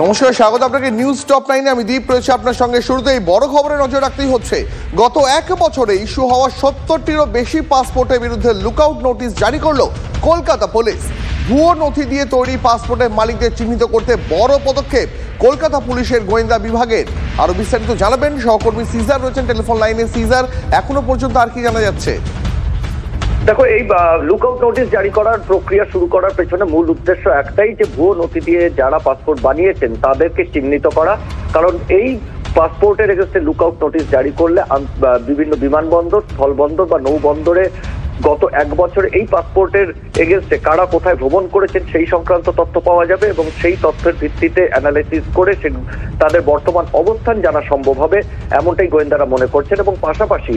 নমস্কার, স্বাগত আপনাকে নিউজ টপ 9-এ। আমি দীপ রয়েছে আপনার সঙ্গে। শুরুতেই বড় খবরে নজর রাখতেই হচ্ছে, গত এক বছরে ইস্যু হওয়া 70টিরও বেশি পাসপোর্টের বিরুদ্ধে লুকআউট নোটিশ জারি করলো কলকাতা পুলিশ। ভুয়ো নথি দিয়ে তৈরি পাসপোর্টের মালিকদের চিহ্নিত করতে বড় পদক্ষেপ কলকাতা পুলিশের গোয়েন্দা বিভাগের। আরো বিস্তারিত জানাবেন সহকর্মী সিজার রয়েছেন টেলিফোন লাইনে। সিজার, এখনো পর্যন্ত আর কি জানা যাচ্ছে? দেখো, এই লুকআউট নোটিশ জারি করার প্রক্রিয়া শুরু করার পেছনে মূল উদ্দেশ্য একটাই, যে ভুয়ো নথি দিয়ে যারা পাসপোর্ট বানিয়েছেন তাদেরকে চিহ্নিত করা। কারণ এই পাসপোর্টের এগেন্স্টে লুকআউট নোটিশ জারি করলে বিভিন্ন বিমানবন্দর, স্থলবন্দর বা নৌবন্দরে গত এক বছরে এই পাসপোর্টের এগেন্স্টে কারা কোথায় ভ্রমণ করেছেন সেই সংক্রান্ত তথ্য পাওয়া যাবে এবং সেই তথ্যের ভিত্তিতে অ্যানালাইসিস করে তাদের বর্তমান অবস্থান জানা সম্ভব হবে, এমনটাই গোয়েন্দারা মনে করছেন। এবং পাশাপাশি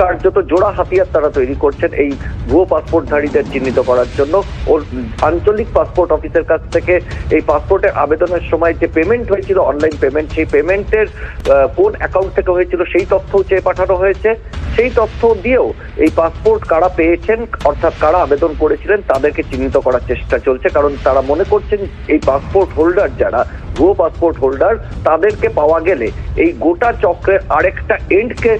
কার্যত জোড়া হাতিয়ার তারা তৈরি করছেন এই ভুয়ো পাসপোর্টধারীদের চিহ্নিত করার জন্য। ওর আঞ্চলিক পাসপোর্ট অফিসের কাছ থেকে এই পাসপোর্টের আবেদনের সময় যে পেমেন্ট হয়েছিল, অনলাইন পেমেন্ট, সেই পেমেন্টের কোন অ্যাকাউন্ট থেকে হয়েছিল সেই তথ্যও চেয়ে পাঠানো হয়েছে। সেই তথ্য দিয়েও এই পাসপোর্ট কারা পেয়েছেন, অর্থাৎ কারা আবেদন করেছিলেন, তাদেরকে চিহ্নিত করার চেষ্টা চলছে। কারণ তারা মনে করছেন এই পাসপোর্ট হোল্ডার, যারা ভুয়ো পাসপোর্ট হোল্ডার, তাদেরকে পাওয়া গেলে এই গোটা চক্রের আরেকটা এন্ডকে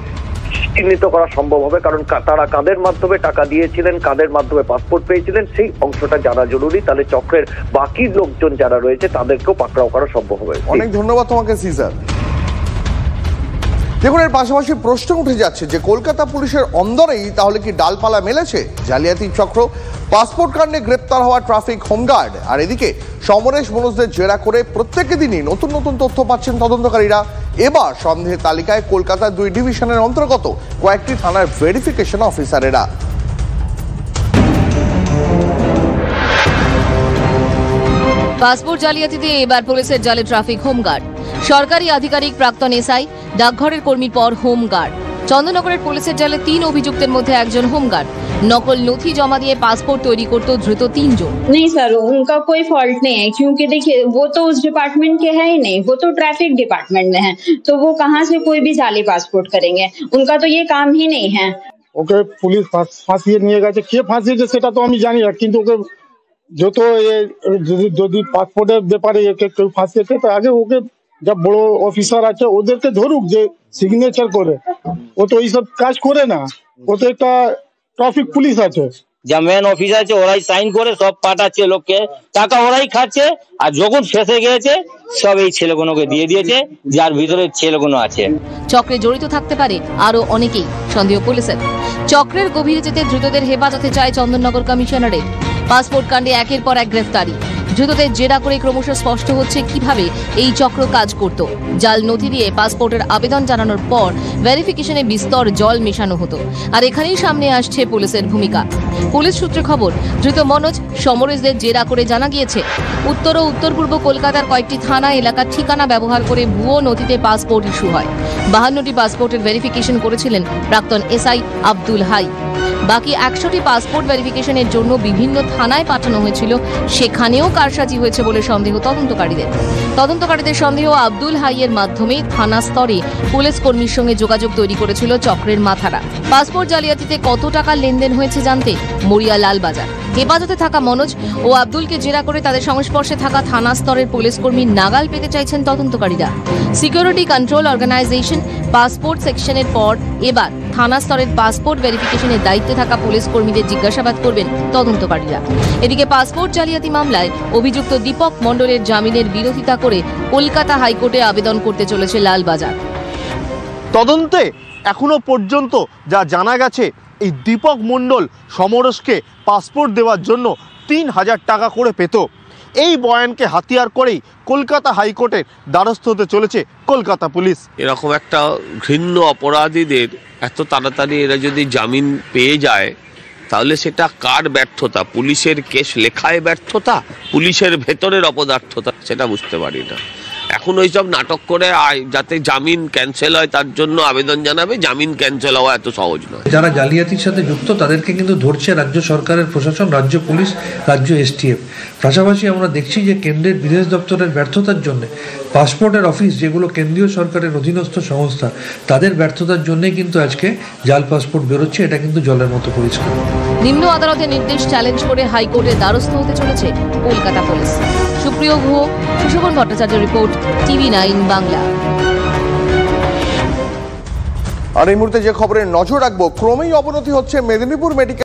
চিহ্নিত করা সম্ভব হবে। কারণ তারা কাদের মাধ্যমে টাকা দিয়েছিলেন, কাদের মাধ্যমে পাসপোর্ট পেয়েছিলেন, সেই অংশটা জানা জরুরি। তাহলে চক্রের বাকি লোকজন যারা রয়েছে তাদেরকেও পাকড়াও করা সম্ভব হবে। অনেক ধন্যবাদ তোমাকে সিজার। দেখুন, এর পাশাপাশি প্রশ্ন উঠে যাচ্ছে যে কলকাতা পুলিশের অন্দরেই তাহলে কি ডালপালা মেলেছে জালিয়াতি চক্র? পাসপোর্ট কাণ্ডে গ্রেপ্তার হওয়া ট্রাফিক হোমগার্ড, আর এদিকে সমরেশ মনোজদের জেরা করে প্রত্যেক দিনই নতুন নতুন তথ্য পাচ্ছেন তদন্তকারীরা। এবার সন্দেহের তালিকায় কলকাতার 2 ডিভিশনের অন্তর্গত কয়েকটি থানার ভেরিফিকেশন অফিসারেরা। পাসপোর্ট জালিয়াতিতে এবার পুলিশের জালে ট্রাফিক হোমগার্ড। সরকারি আধিকারিক, প্রাক্তন এসআই, ডাকঘরের কর্মীর পর হোমগার্ড। চন্দননগরের পুলিশের জালে 3 অভিযুক্তের মধ্যে একজন হোমগার্ড। नकल नथी जमा दिए पासपोर्ट तैयारी करते धृत 3 जन। नहीं सर, उनका कोई फॉल्ट नहीं है, क्योंकि देखिए वो तो उस डिपार्टमेंट के है ही नहीं, वो तो ट्रैफिक डिपार्टमेंट में है, तो वो कहाँ से कोई भी जाली पासपोर्ट करेंगे? उनका तो ये काम ही नहीं है। ওকে পুলিশ ফাঁসিয়ে নিয়ে গেছে, কে ফাঁসিয়েছে সেটা তো আমি জানি না, কিন্তু ওকে যত যদি পাসপোর্টের ব্যাপারে কেউ ফাঁসিয়েছে তো আগে ওকে যা বড় অফিসার আছে ওদেরকে ধরুক, যে সিগনেচার করে। ও তো এইসব কাজ করে না, ও তো একটা ট্রাফিক পুলিশ আছে, যা মেন অফিস আছে ওরাই সাইন করে সব পাঠাচ্ছে লোককে, টাকা ওরাই খাচ্ছে। আর যখন ফেসে গিয়েছে সব এই ছেলেগুলোকে দিয়ে দিয়েছে, যার ভিতরে ছেলেগুলো আছে। চক্রে জড়িত থাকতে পারে আরো অনেকেই সন্দেহ পুলিশের। চক্রের গভীরে যেতে ধৃতদের হেফাজতে চায় চন্দননগর কমিশনারেট। পাসপোর্ট কাণ্ডে একের পর এক গ্রেফতারি। ধৃতদের জেরা করে ক্রমশ স্পষ্ট হচ্ছে কিভাবে এই চক্র কাজ করত। জাল নথি দিয়ে পাসপোর্টের আবেদন জানানোর পর ভেরিফিকেশনে বিস্তর জল মেশানো হতো। আর এখানেই সামনে আসছে পুলিশের ভূমিকা। পুলিশ সূত্রে খবর, ধৃত মনোজ, সমরেশদের জেরা করে জানা গিয়েছে উত্তর ও উত্তর পূর্ব কলকাতার কয়েকটি থানা এলাকার ঠিকানা ব্যবহার করে ভুয়ো নথিতে পাসপোর্ট ইস্যু হয়। 52টি পাসপোর্টের ভেরিফিকেশন করেছিলেন প্রাক্তন এসআই আব্দুল হাই। বাকি 100টি পাসপোর্ট ভেরিফিকেশনের জন্য বিভিন্ন থানায় পাঠানো হয়েছিল, সেখানেও কারসাজি হয়েছে বলে সন্দেহ তদন্তকারীদের সন্দেহ আব্দুল হাইয়ের মাধ্যমে থানা স্তরে পুলিশ কর্মীর সঙ্গে যোগাযোগ তৈরি করেছিল চক্রের মাথারা। পাসপোর্ট জালিয়াতিতে কত টাকা লেনদেন হয়েছে জানতে মরিয়া লালবাজার। হেফাজতে থাকা মনোজ ও আব্দুলকে জেরা করে তাদের সংস্পর্শে থাকা থানা স্তরের পুলিশ কর্মীর নাগাল পেতে চাইছেন তদন্তকারীরা। সিকিউরিটি কন্ট্রোল অর্গানাইজেশন পাসপোর্ট সেকশনের পর এবার থানা স্তরের পাসপোর্ট ভেরিফিকেশনের দায়িত্বে থাকা পুলিশ কর্মীদের জিজ্ঞাসাবাদ করবেন তদন্তকারীরা। এদিকে পাসপোর্ট জালিয়াতি মামলায় অভিযুক্ত দীপক মণ্ডলের জামিনের বিরোধিতা করে কলকাতা হাইকোর্টে আবেদন করতে চলেছে লালবাজার। তদন্তে এখনো পর্যন্ত যা জানা গেছে, এই দীপক মণ্ডল সমরেশকে পাসপোর্ট দেওয়ার জন্য 3000 টাকা করে পেত। এই বয়ানকে হাতিয়ার করেই কলকাতা হাইকোর্টের দ্বারস্থ হতে চলেছে কলকাতা পুলিশ। এরকম একটা ঘৃণ্য অপরাধীদের এত তাড়াতাড়ি এরা যদি জামিন পেয়ে যায়, তাহলে সেটা কার ব্যর্থতা? পুলিশের কেস লেখায় ব্যর্থতা, পুলিশের ভেতরের অপদার্থতা, সেটা বুঝতে পারি না। এখন ওইসব নাটক করে যাতে জামিন ক্যান্সেল হয় তার জন্য আবেদন জানাবে, জামিন ক্যান্সেল হওয়া এত সহজ নয়। যারা জালিয়াতির সাথে যুক্ত তাদেরকে কিন্তু ধরছে রাজ্য সরকারের প্রশাসন, রাজ্য পুলিশ, রাজ্য এসটিএফ। পাশাপাশি আমরা দেখছি যে কেন্দ্রের বিদেশ দপ্তরের ব্যর্থতার জন্য, পাসপোর্টের অফিস যেগুলো কেন্দ্রীয় সরকারের অধীনস্থ সংস্থা, তাদের ব্যর্থতার জন্যই কিন্তু আজকে জাল পাসপোর্ট বেরোচ্ছে। এটা কিন্তু জলের মতো পরিষ্কার। নিম্ন আদালতের নির্দেশ চ্যালেঞ্জ করে হাইকোর্টের দ্বারস্থ হতে চলেছে কলকাতা পুলিশ। সুপ্রিয় গুহ, সুশোভন ভট্টাচার্য রিপোর্ট, TV9 বাংলা। আর এই মুহূর্তে যে খবরে নজর রাখবো, ক্রমেই অবনতি হচ্ছে মেদিনীপুর মেডিকেল